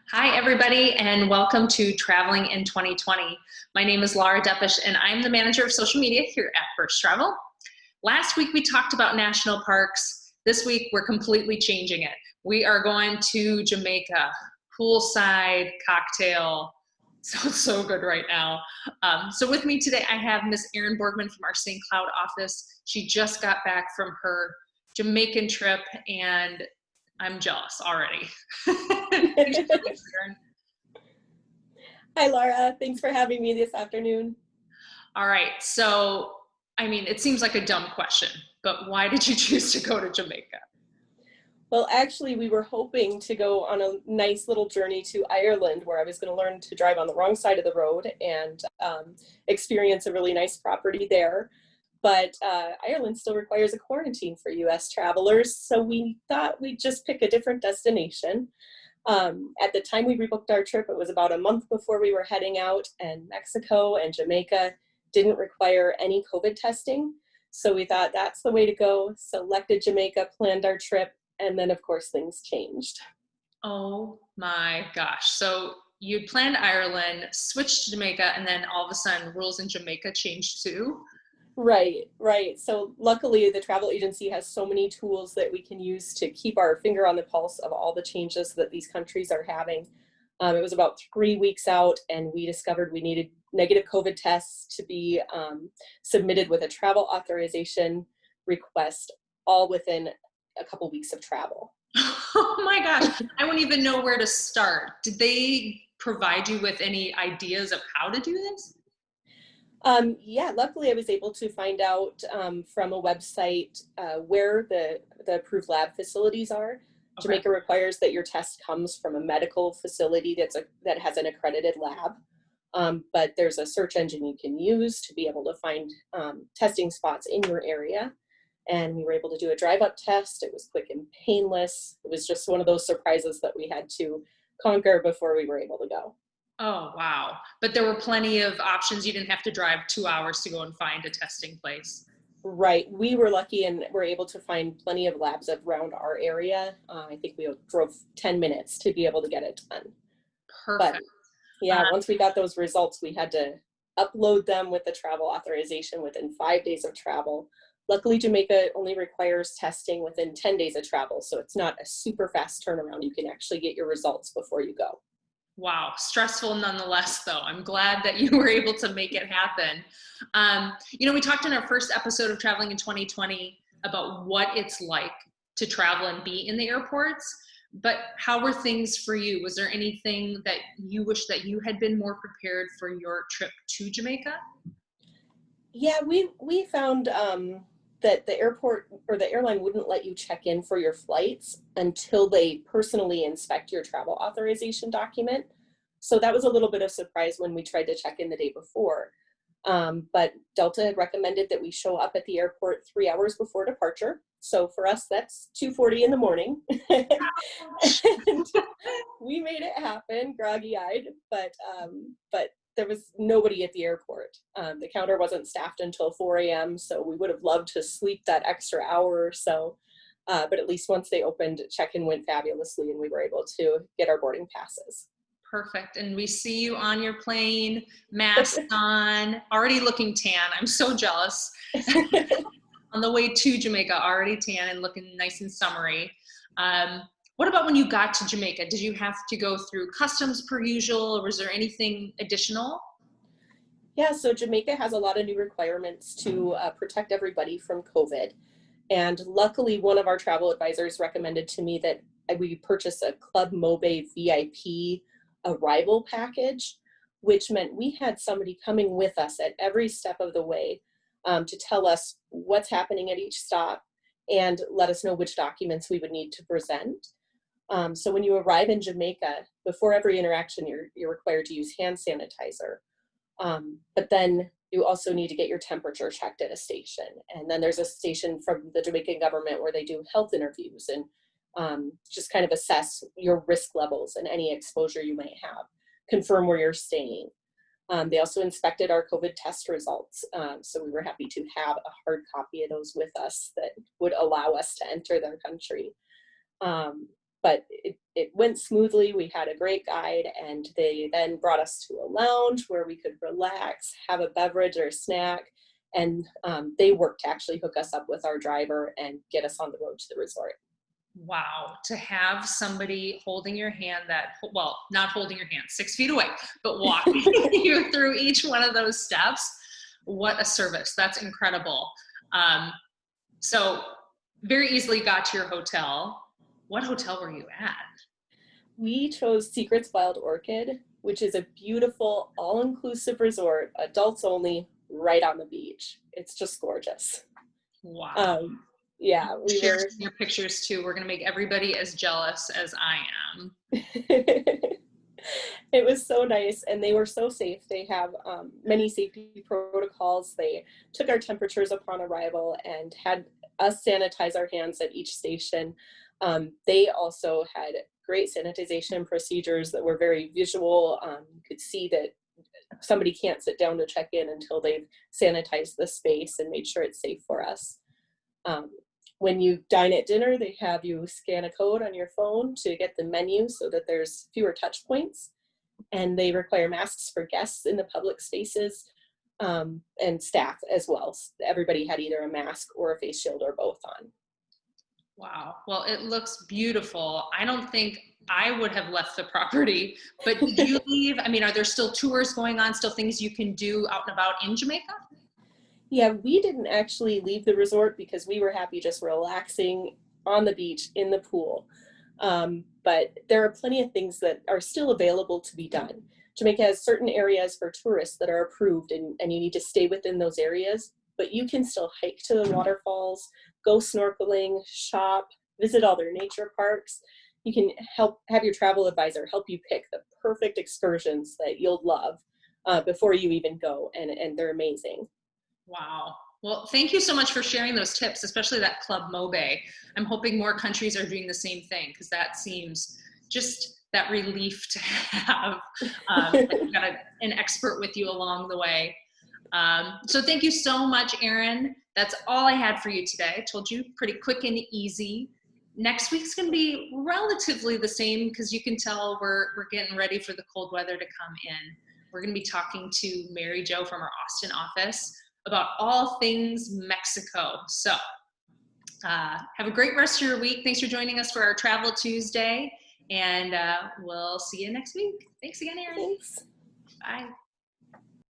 Hi, everybody, and welcome to Traveling in 2020. My name is Laura Deppish, and I'm the manager of social media here at Bursch Travel. Last week, we talked about national parks. This week, we're completely changing it. We are going to Jamaica, poolside, cocktail. Sounds so good right now. So with me today, I have Miss Erin Borgmann from our St. Cloud office. She just got back from her Jamaican trip, and I'm jealous already. Hi, Laura. Thanks for having me this afternoon. All right. So, I mean, it seems like a dumb question, but why did you choose to go to Jamaica? Well, actually, we were hoping to go on a nice little journey to Ireland where I was going to learn to drive on the wrong side of the road and experience a really nice property there. But Ireland still requires a quarantine for US travelers, so we thought we'd just pick a different destination. At the time we rebooked our trip, it was about a month before we were heading out, and Mexico and Jamaica didn't require any COVID testing. So we thought that's the way to go, selected Jamaica, planned our trip, and then of course things changed. Oh my gosh. So you planned Ireland, switched to Jamaica, and then all of a sudden rules in Jamaica changed too? Right. So luckily the travel agency has so many tools that we can use to keep our finger on the pulse of all the changes that these countries are having. It was about 3 weeks out and we discovered we needed negative COVID tests to be submitted with a travel authorization request all within a couple weeks of travel. Oh my gosh. I wouldn't even know where to start. Did they provide you with any ideas of how to do this? Yeah, luckily I was able to find out from a website where the approved lab facilities are. Okay. Jamaica requires that your test comes from a medical facility that has an accredited lab. But there's a search engine you can use to be able to find testing spots in your area. And we were able to do a drive-up test. It was quick and painless. It was just one of those surprises that we had to conquer before we were able to go. Oh, wow. But there were plenty of options. You didn't have to drive 2 hours to go and find a testing place. Right. We were lucky and were able to find plenty of labs around our area. I think we drove 10 minutes to be able to get it done. Perfect. But yeah, once we got those results, we had to upload them with the travel authorization within 5 days of travel. Luckily, Jamaica only requires testing within 10 days of travel. So it's not a super fast turnaround. You can actually get your results before you go. Wow, stressful nonetheless, though. I'm glad that you were able to make it happen. We talked in our first episode of Traveling in 2020 about what it's like to travel and be in the airports, but how were things for you? Was there anything that you wish that you had been more prepared for your trip to Jamaica? Yeah, we found that the airport or the airline wouldn't let you check in for your flights until they personally inspect your travel authorization document. So that was a little bit of surprise when we tried to check in the day before. But Delta had recommended that we show up at the airport 3 hours before departure. So for us, that's 2:40 in the morning. And we made it happen, groggy-eyed, but there was nobody at the airport. The counter wasn't staffed until 4 a.m., so we would have loved to sleep that extra hour or so. But at least once they opened, check-in went fabulously, and we were able to get our boarding passes. Perfect. And we see you on your plane, mask on, already looking tan. I'm so jealous. On the way to Jamaica, already tan and looking nice and summery. What about when you got to Jamaica? Did you have to go through customs per usual, or was there anything additional? Yeah, so Jamaica has a lot of new requirements to protect everybody from COVID. And luckily, one of our travel advisors recommended to me that we purchase a Club Mobe VIP arrival package, which meant we had somebody coming with us at every step of the way to tell us what's happening at each stop and let us know which documents we would need to present. So when you arrive in Jamaica, before every interaction, you're required to use hand sanitizer. But then you also need to get your temperature checked at a station. And then there's a station from the Jamaican government where they do health interviews and just kind of assess your risk levels and any exposure you might have, confirm where you're staying. They also inspected our COVID test results. So we were happy to have a hard copy of those with us that would allow us to enter their country. But it went smoothly. We had a great guide, and they then brought us to a lounge where we could relax, have a beverage or a snack, and they worked to actually hook us up with our driver and get us on the road to the resort. Wow, to have somebody holding your hand well, not holding your hand 6 feet away, but walking you through each one of those steps. What a service. That's incredible. So very easily got to your hotel. What hotel were you at? We chose Secrets Wild Orchid, which is a beautiful, all-inclusive resort, adults only, right on the beach. It's just gorgeous. Wow. Yeah, we Share were. your pictures too. We're going to make everybody as jealous as I am. It was so nice, and they were so safe. They have many safety protocols. They took our temperatures upon arrival and had us sanitize our hands at each station. They also had great sanitization procedures that were very visual. You could see that somebody can't sit down to check in until they've sanitized the space and made sure it's safe for us. When you dine at dinner, they have you scan a code on your phone to get the menu so that there's fewer touch points. And they require masks for guests in the public spaces and staff as well. Everybody had either a mask or a face shield or both on. Wow. Well, it looks beautiful. I don't think I would have left the property, but did you leave? I mean, are there still tours going on, still things you can do out and about in Jamaica? Yeah, we didn't actually leave the resort because we were happy just relaxing on the beach in the pool. But there are plenty of things that are still available to be done. Jamaica has certain areas for tourists that are approved, and you need to stay within those areas, but you can still hike to the waterfalls, go snorkeling, shop, visit all their nature parks. You can have your travel advisor help you pick the perfect excursions that you'll love before you even go, and they're amazing. Wow. Well, thank you so much for sharing those tips, especially that Club Mobe. I'm hoping more countries are doing the same thing, because that seems just that relief to have. You've got an expert with you along the way. So thank you so much, Erin. That's all I had for you today. I told you, pretty quick and easy. Next week's going to be relatively the same, because you can tell we're getting ready for the cold weather to come in. We're going to be talking to Mary Jo from our Austin office about all things Mexico. So have a great rest of your week. Thanks for joining us for our Travel Tuesday, and we'll see you next week. Thanks again, Erin. Thanks. Bye.